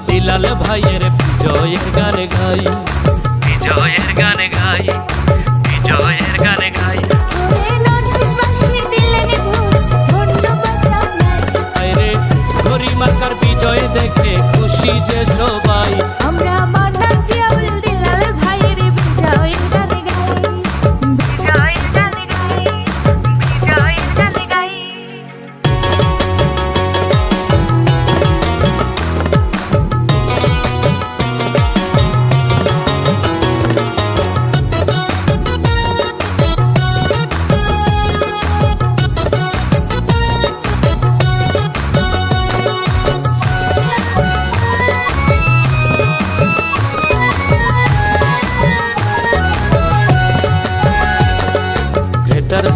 দিলাল ভাইয়ের বিজয়ের গানে গাই, বিজয়ের গানে গাই, বিজয়ের গানে গাই। আরে ঘড়ি মার্কার বিজয় দেখে খুশি যে সবাই, আমরা মান্নান জিয়াউল দিলাল ভাইয়ের বিজয়ের গানে গাই, বিজয়ের গানে গাই, বিজয়ের গানে গাই।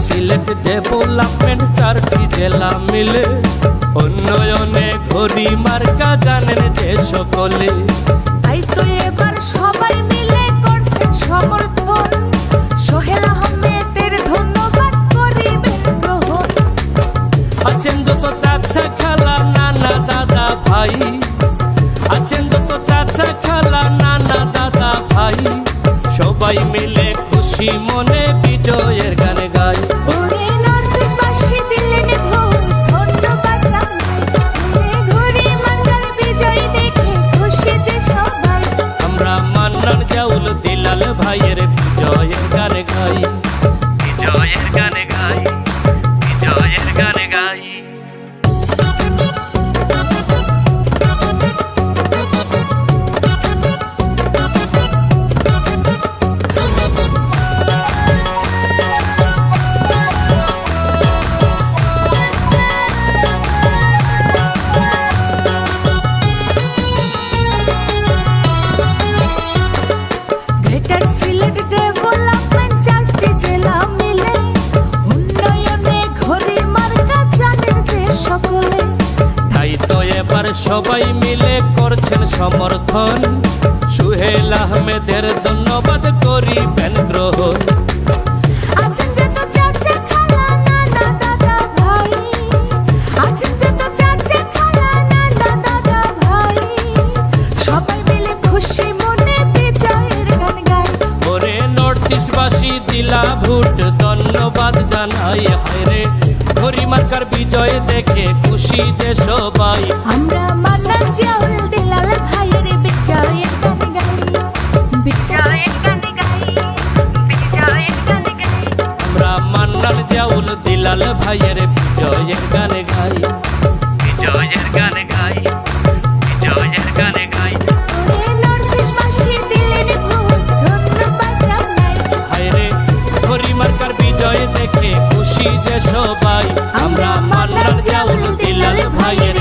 সিলেট ডেভেলপমেন্ট চারটি জেলা মিলে উন্নয়নে ঘড়ি মার্কা জানেন যে সকলে। তাই তো এবার সবাই মিলে করছেন সমর্থন, সোহেল আহমেদের ধন্যবাদ করিবেন গ্রহণ। আছেন যত চাচা খালা নানা দাদা ভাই, আছেন যত চাচা খালা নানা দাদা ভাই, সবাই মিলে খুশি মনে বিজয়ের গানে গাই। ওরে নর্থইস্টবাসী দিলেন ভোট, ধন্যবাদ জানাই, ঘড়ি মার্কার বিজয় দেখে খুশি যে সবাই। আমরা মান্নান জিয়াউল দিলাল ভাইয়ের বিজয়ের গানে গাই, বিজয়ের গানে গাই, বিজয়ের গানে গাই। সবাই মিলে করছেন সমর্থন, সোহেল আহমেদের ধন্যবাদ করিবেন গ্রহণ। আছেন যত চাচা খালা নানা দাদা ভাই, আছেন যত চাচা খালা নানা দাদা ভাই, সবাই মিলে খুশি মনে বিজয়ের গান গাই। ওরে নর্থইস্টবাসী দিলা ভোট ধন্যবাদ জানাই, হায়রে ঘড়ি মার্কার বিজয় দেখে খুশি যে সবাই। আমরা মান্নান জিয়াউল দিলাল ভাইয়ের বিজয়ের গানে গাই, বিজয়ের গানে গাই, বিজয়ের গানে গাই। আমরা মান্নান জিয়াউল দিলাল ভাইয়ের বিজয়ের গানে গাই, বিজয়ের গানে গাই, বিজয়ের গানে গাই। ওরে নর্থইস্টবাসী দিলেন ভোট, ধন্যবাদ জানাই, হায়রে ঘড়ি মার্কার বিজয় দেখে খুশি যে সবাই। আমরা মান্নান জিয়াউল দিলাল ভাইয়ের